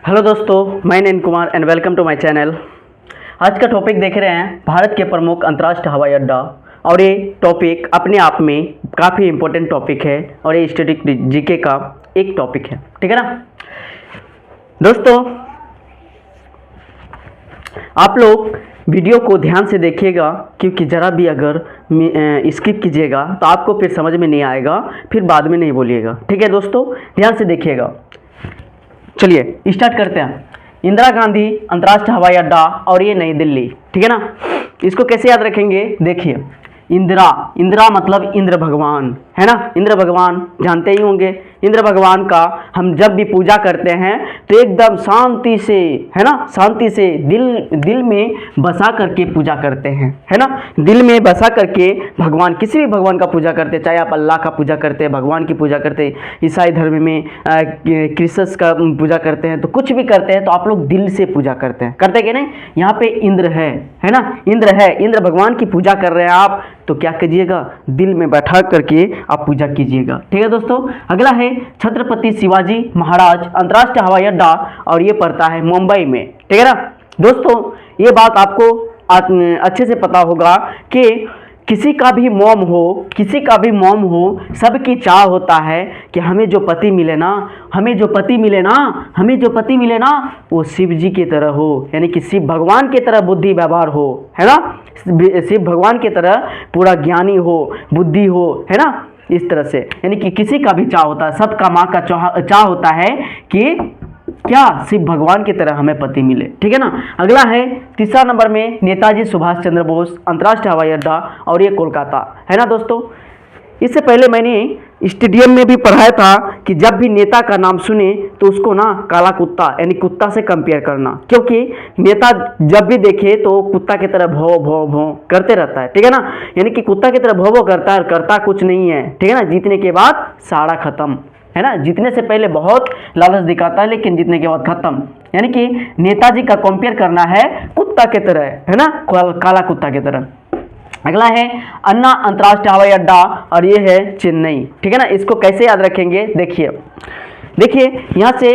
Hello दोस्तों, मैं Nayan Kumar and welcome to my channel. आज का टॉपिक देख रहे हैं भारत के प्रमुख अंतर्राष्ट्रीय हवाई अड्डा। और ये टॉपिक अपने आप में काफ़ी इम्पोर्टेंट टॉपिक है और ये स्टैटिक जीके का एक टॉपिक है, ठीक है ना दोस्तों। आप लोग वीडियो को ध्यान से देखिएगा, क्योंकि ज़रा भी अगर स्किप कीजिएगा तो आपको फिर समझ में नहीं आएगा, फिर बाद में नहीं बोलिएगा, ठीक है दोस्तों। ध्यान से देखिएगा। चलिए स्टार्ट करते हैं। इंदिरा गांधी अंतर्राष्ट्रीय हवाई अड्डा और ये नई दिल्ली, ठीक है ना। इसको कैसे याद रखेंगे, देखिए इंदिरा मतलब इंद्र भगवान, है ना। इंद्र भगवान जानते ही होंगे। इंद्र भगवान का हम जब भी पूजा करते हैं तो एकदम शांति से, है ना, शांति से दिल में बसा करके पूजा करते हैं, है ना। दिल में बसा करके भगवान, किसी भी भगवान का पूजा करते हैं, चाहे आप अल्लाह का पूजा करते हैं, भगवान की पूजा करते हैं, ईसाई धर्म में क्रिसमस का पूजा करते हैं, तो कुछ भी करते हैं तो आप लोग दिल से पूजा करते हैं, करते कि नहीं। यहाँ पे इंद्र है ना, इंद्र है, इंद्र भगवान की पूजा कर रहे हैं आप, तो क्या कीजिएगा, दिल में बैठा करके आप पूजा कीजिएगा, ठीक है दोस्तों। अगला है छत्रपति शिवाजी महाराज अंतर्राष्ट्रीय हवाई अड्डा और ये पड़ता है मुंबई में, ठीक है ना दोस्तों। ये बात आपको अच्छे से पता होगा कि किसी का भी मॉम हो, सबकी चाह होता है कि हमें जो पति मिले ना वो शिव जी की तरह हो, यानी कि शिव भगवान की तरह बुद्धि व्यवहार हो, है ना। शिव भगवान की तरह पूरा ज्ञानी हो, बुद्धि हो, है ना। इस तरह से यानी कि किसी का भी चाह होता है, सबका माँ का चाह होता है कि क्या शिव भगवान की तरह हमें पति मिले, ठीक है ना। अगला है तीसरा नंबर में नेताजी सुभाष चंद्र बोस अंतर्राष्ट्रीय हवाई अड्डा और ये कोलकाता, है ना दोस्तों। इससे पहले मैंने स्टेडियम में भी पढ़ाया था कि जब भी नेता का नाम सुने तो उसको ना काला कुत्ता यानी कुत्ता से कंपेयर करना, क्योंकि नेता जब भी देखे तो कुत्ता की तरह भौ भौ भौ करते रहता है, ठीक है ना। यानी कि कुत्ता की तरह भौ भौ करता है और करता कुछ नहीं है, ठीक है ना। जीतने के बाद सारा खत्म, है ना। जीतने से पहले बहुत लालच दिखाता है, लेकिन जीतने के बाद खत्म। यानी कि नेताजी का कंपेयर करना है कुत्ता की तरह, है ना, काला कुत्ता की तरह। अगला है अन्ना अंतर्राष्ट्रीय हवाई अड्डा और ये है चेन्नई, ठीक है ना। इसको कैसे याद रखेंगे, देखिए यहाँ से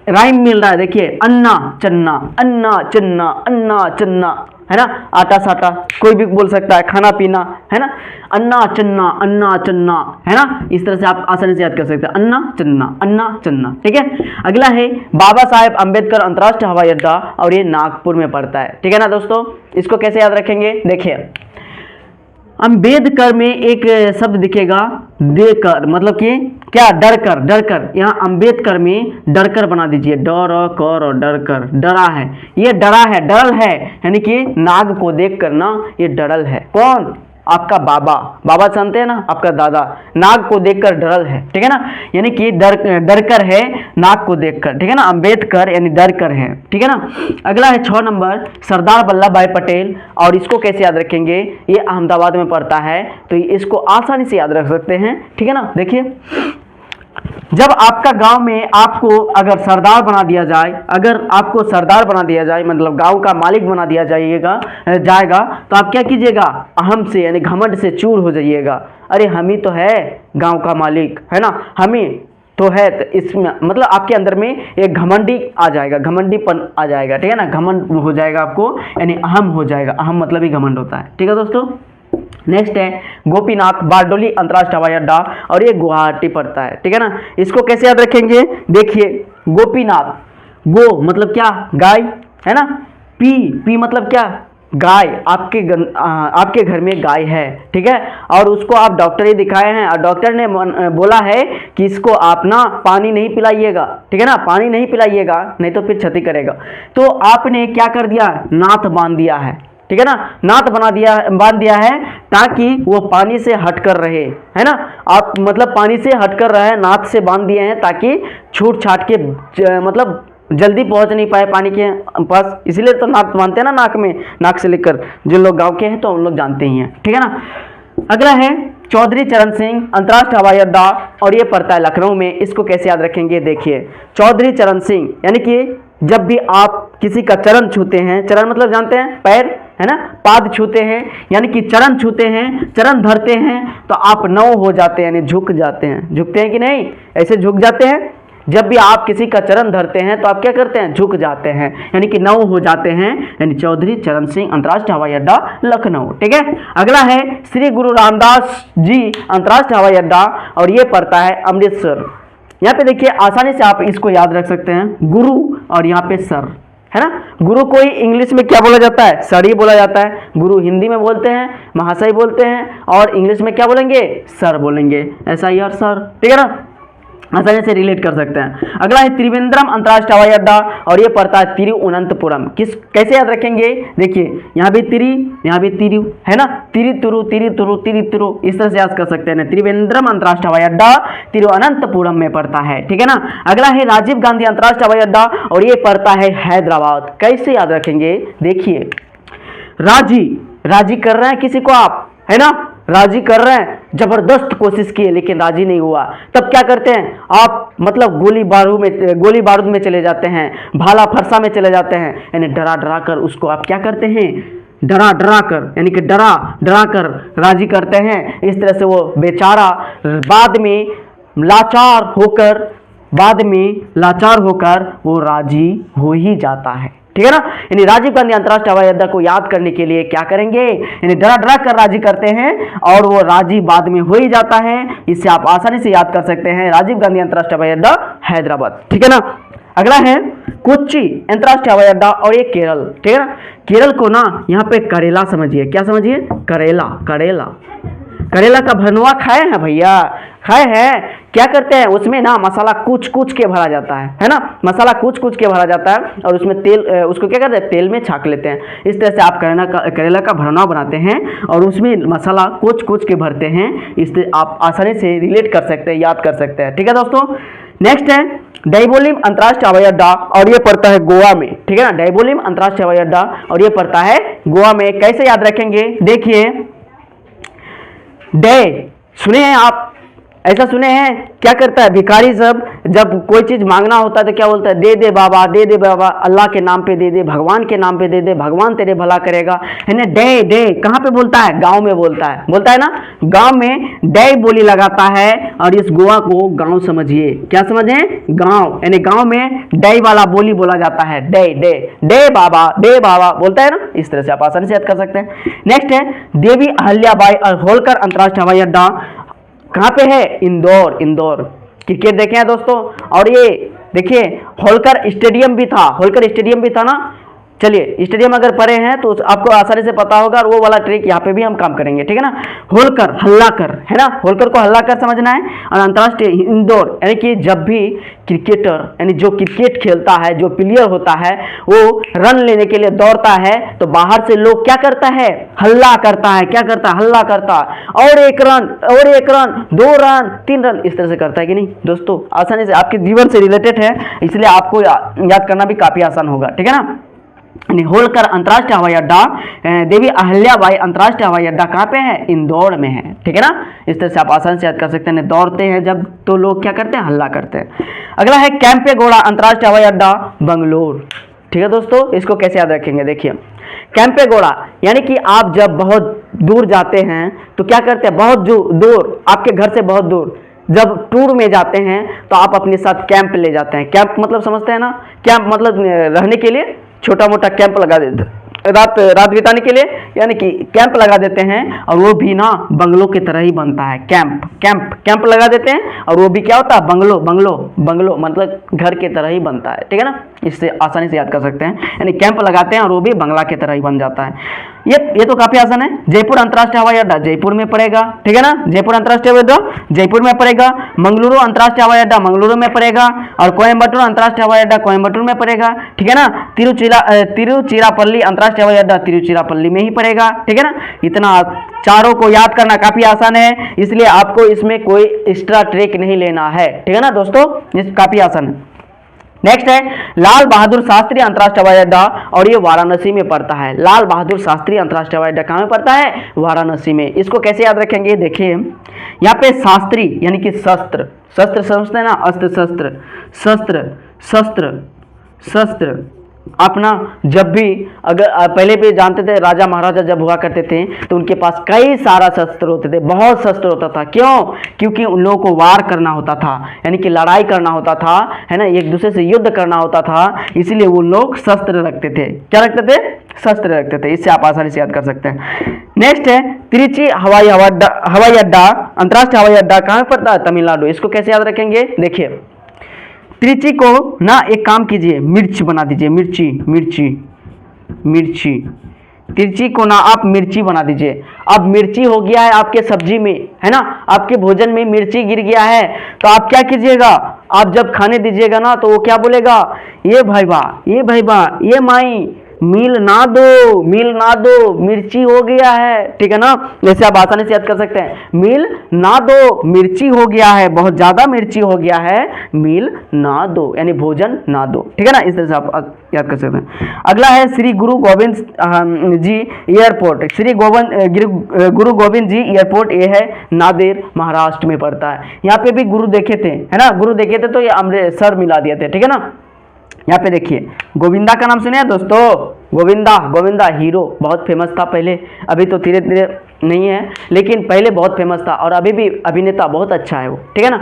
राइम मिल रहा है, देखिए अन्ना चन्ना, अन्ना चन्ना, अन्ना चन्ना, है ना। आटा साटा कोई भी बोल सकता है, खाना पीना, है ना। अन्ना चन्ना, है ना। इस तरह से आप आसानी से याद कर सकते हैं, अन्ना चन्ना, ठीक है। अगला है बाबा साहेब अंबेडकर अंतर्राष्ट्रीय हवाई अड्डा और ये नागपुर में पड़ता है, ठीक है ना दोस्तों। इसको कैसे याद रखेंगे, देखिए अंबेडकर में एक शब्द दिखेगा देकर, मतलब कि क्या, डरकर। यहाँ अंबेडकर में डरकर बना दीजिए, डर कर और डरकर, डरा है, ये डरल है, यानी कि नाग को देख कर ना ये डरल है। कौन, आपका बाबा जानते हैं ना, आपका दादा नाग को देखकर डरल है, ठीक है ना। यानी कि डरकर है नाग को देखकर, ठीक है ना। अंबेडकर यानी डरकर है, ठीक है ना। अगला है 6 नंबर सरदार वल्लभ भाई पटेल और इसको कैसे याद रखेंगे, ये अहमदाबाद में पड़ता है, तो इसको आसानी से याद रख सकते हैं, ठीक है ना। देखिए जब आपका गांव में आपको अगर सरदार बना दिया जाए, मतलब गांव का मालिक बना दिया जाएगा, तो आप क्या कीजिएगा, अहम से यानी घमंड से चूर हो जाइएगा। अरे हम ही तो है गांव का मालिक, है ना, हम ही तो है। तो इसमें मतलब आपके अंदर में एक घमंडीपन आ जाएगा, ठीक है ना। घमंड हो जाएगा आपको, यानी अहम हो जाएगा। अहम मतलब ही घमंड होता है, ठीक है दोस्तों। नेक्स्ट है गोपीनाथ बारडोली अंतर्राष्ट्रीय हवाई अड्डा और ये गुवाहाटी पड़ता है, ठीक है ना। इसको कैसे याद रखेंगे, देखिए गोपीनाथ, गो मतलब क्या, गाय, है ना। पी मतलब क्या, गाय। आपके घर में गाय है, ठीक है, और उसको आप डॉक्टर ही दिखाए हैं और डॉक्टर ने बोला है कि इसको आप ना पानी नहीं पिलाइएगा, ठीक है ना, पानी नहीं पिलाइएगा नहीं तो फिर क्षति करेगा। तो आपने क्या कर दिया, नाथ बांध दिया है, ठीक है ना, नाथ बांध दिया है ताकि वो पानी से हटकर रहे, है ना। आप मतलब पानी से हटकर रहे, नाथ से बांध दिए हैं ताकि छूट छाट के मतलब जल्दी पहुंच नहीं पाए पानी के पास, इसीलिए तो नाक बांधते हैं ना, नाक में, नाक से लेकर। जो लोग गांव के हैं तो उन लोग जानते ही हैं, ठीक है ना। अगला है चौधरी चरण सिंह अंतर्राष्ट्रीय हवाई अड्डा और ये पड़ता है लखनऊ में। इसको कैसे याद रखेंगे, देखिए चौधरी चरण सिंह यानी कि जब भी आप किसी का चरण छूते हैं, चरण मतलब जानते हैं पैर, है ना, पाद छूते हैं, यानी कि चरण छूते हैं, चरण धरते हैं, तो आप नौ हो जाते हैं, यानी झुक जाते हैं। झुकते हैं कि नहीं, ऐसे झुक जाते हैं, जब भी आप किसी का चरण धरते हैं तो आप क्या करते हैं, झुक जाते हैं, यानी कि नव हो जाते हैं, यानी चौधरी चरण सिंह अंतर्राष्ट्रीय हवाई अड्डा लखनऊ। ठीक है, अगला है श्री गुरु रामदास जी अंतर्राष्ट्रीय हवाई अड्डा, और ये पड़ता है अमृतसर। यहाँ पे देखिए आसानी से आप इसको याद रख सकते हैं, गुरु और यहाँ पे सर, है ना। गुरु को ही इंग्लिश में क्या बोला जाता है, सर ही बोला जाता है। गुरु हिंदी में बोलते हैं महाशय बोलते हैं, और इंग्लिश में क्या बोलेंगे, सर बोलेंगे, ऐसा यार सर। ठीक है ना, आसानी से रिलेट कर सकते हैं। अगला है त्रिवेंद्रम अंतर्राष्ट्रीय हवाई अड्डा, और ये पड़ता है तिरुवनंतपुरम। कैसे याद रखेंगे, देखिए यहाँ भी तिरी, यहाँ भी तिरु, है ना, तिरी तुरु तिरी तुरु तिरी तुरु, इस तरह से याद कर सकते हैं। त्रिवेंद्रम अंतर्राष्ट्रीय हवाई अड्डा तिरुवनंतपुरम में पड़ता है। ठीक है ना, अगला है राजीव गांधी अंतर्राष्ट्रीय हवाई अड्डा, और ये पड़ता है हैदराबाद। कैसे याद रखेंगे, देखिए राजी, राजी कर रहे हैं किसी को आप, है ना, राजी कर रहे हैं, जबरदस्त कोशिश किए लेकिन राजी नहीं हुआ, तब क्या करते हैं आप, मतलब गोली बारूद में चले जाते हैं, भाला फरसा में चले जाते हैं, यानी डरा डरा कर उसको आप क्या करते हैं, डरा डरा कर, यानी कि डरा डरा कर राजी करते हैं। इस तरह से वो बेचारा बाद में लाचार होकर वो राजी हो ही जाता है। ठीक है ना, यानी राजीव गांधी अंतर्राष्ट्रीय हवाई अड्डा को याद करने के लिए क्या करेंगे, यानी डरा डरा कर राजी करते हैं और वो राजी बाद में हो ही जाता है। इससे आप आसानी से याद कर सकते हैं राजीव गांधी अंतर्राष्ट्रीय हवाई अड्डा हैदराबाद। ठीक है ना, अगला है कोच्चि अंतर्राष्ट्रीय हवाई अड्डा, और ये केरल। ठीक है ना, केरल को ना यहाँ पे करेला समझिए, क्या समझिए, करेला का भरनुआ खाए हैं भैया, खाए हैं। क्या करते हैं उसमें ना मसाला कूच के भरा जाता है ना, मसाला कूच के भरा जाता है, और उसमें तेल, उसको क्या करते हैं, तेल में छाक लेते हैं। इस तरह से आप करेला का भरना बनाते हैं और उसमें मसाला कूच के भरते हैं। इससे आप आसानी से रिलेट कर सकते हैं, याद कर सकते हैं। ठीक है दोस्तों, नेक्स्ट है डाइबोलिम अंतर्राष्ट्रीय हवाई अड्डा, और ये पड़ता है गोवा में। ठीक है ना, डाइबोलिम अंतर्राष्ट्रीय हवाई अड्डा, और ये पड़ता है गोवा में। कैसे याद रखेंगे, देखिए डे सुने हैं आप, ऐसा सुने हैं, क्या करता है भिखारी सब, जब कोई चीज मांगना होता है तो क्या बोलता है, दे दे बाबा, अल्लाह के नाम पे दे दे, भगवान के नाम पे दे दे, भगवान तेरे भला करेगा, है ना। डे कहाँ पे बोलता है, गांव में बोलता है ना, गांव में डे बोली लगाता है। और इस गोवा को गांव समझिए, क्या समझे, गांव, यानी गांव में डे वाला बोली बोला जाता है, डे बाबा बोलता है ना। इस तरह से आप आसानी से याद कर सकते हैं। नेक्स्ट है देवी अहल्याबाई होलकर अंतर्राष्ट्रीय हवाई अड्डा, कहाँ पे है, इंदौर। क्रिकेट देखे हैं दोस्तों, और ये देखिए होलकर स्टेडियम भी था ना। चलिए स्टेडियम अगर पढ़े हैं तो आपको आसानी से पता होगा, और वो वाला ट्रिक यहाँ पे भी हम काम करेंगे। ठीक है ना, होलकर हल्ला कर, है ना, होलकर को हल्ला कर समझना है। और अंतर्राष्ट्रीय इंदौर, यानी कि जब भी क्रिकेटर, यानी जो क्रिकेट खेलता है, जो प्लेयर होता है, वो रन लेने के लिए दौड़ता है तो बाहर से लोग क्या करता है, हल्ला करता है, क्या करता है, हल्ला करता है, और एक रन, 2 रन, 3 रन, इस तरह से करता है कि नहीं दोस्तों। आसानी से आपके जीवन से रिलेटेड है, इसलिए आपको याद करना भी काफी आसान होगा। ठीक है ना, होलकर अंतर्राष्ट्रीय हवाई अड्डा, देवी अहल्याबाई अंतर्राष्ट्रीय हवाई अड्डा कहाँ पे है, इंदौर में है। ठीक है ना, इस तरह से आप आसानी से याद कर सकते हैं। दौड़ते हैं जब तो लोग क्या करते हैं, हल्ला करते हैं। अगला है कैंपेगौड़ा अंतर्राष्ट्रीय हवाई अड्डा, बंगलोर। ठीक है दोस्तों, इसको कैसे याद रखेंगे, देखिए कैंपेगौड़ा, यानी कि आप जब बहुत दूर जाते हैं तो क्या करते हैं, बहुत दूर, आपके घर से बहुत दूर जब टूर में जाते हैं तो आप अपने साथ कैंप ले जाते हैं। कैंप मतलब समझते हैं ना, कैंप मतलब रहने के लिए छोटा मोटा कैंप लगा देते, रात बिताने के लिए, यानी कि कैंप लगा देते हैं। और वो भी ना बंगलो की तरह ही बनता है, कैंप लगा देते हैं, और वो भी क्या होता है, बंगलो मतलब घर के तरह ही बनता है। ठीक है ना, इससे आसानी से याद कर सकते हैं, यानी कैंप लगाते हैं और वो भी बंगला की तरह ही बन जाता है। ये तो काफी आसान है। जयपुर अंतर्राष्ट्रीय हवाई अड्डा जयपुर में पड़ेगा। ठीक है ना, जयपुर अंतर्राष्ट्रीय हवाई अड्डा जयपुर में पड़ेगा। मंगलुरु अंतर्राष्ट्रीय हवाई अड्डा मंगलुरु में पड़ेगा, और कोयम्बटूर अंतर्राष्ट्रीय हवाई अड्डा कोयम्बटूर में पड़ेगा। ठीक है ना, तिरुचिरापल्ली अंतर्राष्ट्रीय हवाई अड्डा तिरुचिरापल्ली में ही पड़ेगा। ठीक है ना, इतना चारों को याद करना काफी आसान है, इसलिए आपको इसमें कोई एक्स्ट्रा ट्रिक नहीं लेना है। ठीक है ना दोस्तों, ये काफी आसान है। नेक्स्ट है लाल बहादुर शास्त्री अंतर्राष्ट्रीय हवाई अड्डा, और ये वाराणसी में पड़ता है। लाल बहादुर शास्त्री अंतर्राष्ट्रीय हवाई अड्डा कहाँ में पड़ता है, वाराणसी में। इसको कैसे याद रखेंगे, देखिए यहाँ पे शास्त्री यानी कि शस्त्र समझते हैं ना, अस्त्र शस्त्र, अपना जब भी अगर पहले भी जानते थे राजा महाराजा जब हुआ करते थे तो उनके पास कई सारा शस्त्र होते थे, बहुत शस्त्र होता था। क्यों? क्योंकि उन लोगों को वार करना होता था, यानी कि लड़ाई करना होता था, है ना, एक दूसरे से युद्ध करना होता था, इसलिए वो लोग शस्त्र रखते थे। क्या रखते थे? शस्त्र रखते थे। इससे आप आसानी से याद कर सकते हैं। नेक्स्ट है त्रिची हवाई अड्डा, अंतर्राष्ट्रीय हवाई अड्डा कहाँ पड़ता है? तमिलनाडु। इसको कैसे याद रखेंगे? देखिए, त्रिची को ना एक काम कीजिए, मिर्च बना दीजिए, मिर्ची मिर्ची मिर्ची। तिरछी को ना आप मिर्ची बना दीजिए। अब मिर्ची हो गया है आपके सब्जी में, है ना, आपके भोजन में मिर्ची गिर गया है, तो आप क्या कीजिएगा? आप जब खाने दीजिएगा ना तो वो क्या बोलेगा? ये भाई बा, ये भाई बा, ये माई, मिल ना दो, मिल ना दो, मिर्ची हो गया है। ठीक है ना, जैसे आप आसानी से याद कर सकते हैं, मिल ना दो, मिर्ची हो गया है, बहुत ज्यादा मिर्ची हो गया है, मिल ना दो, यानी भोजन ना दो। ठीक है ना, इस तरह से आप याद कर सकते हैं। अगला है श्री गुरु गोविंद जी एयरपोर्ट। श्री गुरु गोविंद जी एयरपोर्ट, ये है नांदेड़, महाराष्ट्र में पड़ता है। यहाँ पे भी गुरु देखे थे, है ना, गुरु देखे थे तो ये अमृतसर मिला दिए थे। ठीक है ना, यहाँ पे देखिए गोविंदा का नाम सुने हैं दोस्तों? गोविंदा हीरो बहुत फेमस था पहले, अभी तो धीरे धीरे नहीं है, लेकिन पहले बहुत फेमस था और अभी भी अभिनेता बहुत अच्छा है वो। ठीक है ना,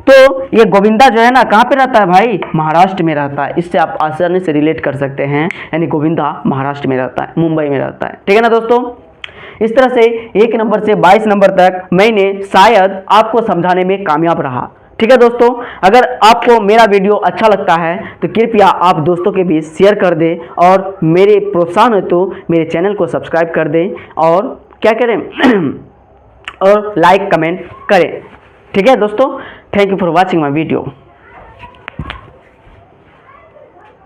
तो ये गोविंदा जो है ना कहाँ पे रहता है भाई? महाराष्ट्र में रहता है। इससे आप आसानी से रिलेट कर सकते हैं, यानी गोविंदा महाराष्ट्र में रहता है, मुंबई में रहता है। ठीक है ना दोस्तों, इस तरह से 1 नंबर से 22 नंबर तक मैंने शायद आपको समझाने में कामयाब रहा। ठीक है दोस्तों, अगर आपको मेरा वीडियो अच्छा लगता है तो कृपया आप दोस्तों के बीच शेयर कर दें और मेरे प्रोत्साहन हेतु मेरे चैनल को सब्सक्राइब कर दें और क्या करें और लाइक कमेंट करें। ठीक है दोस्तों, thank you for watching my video.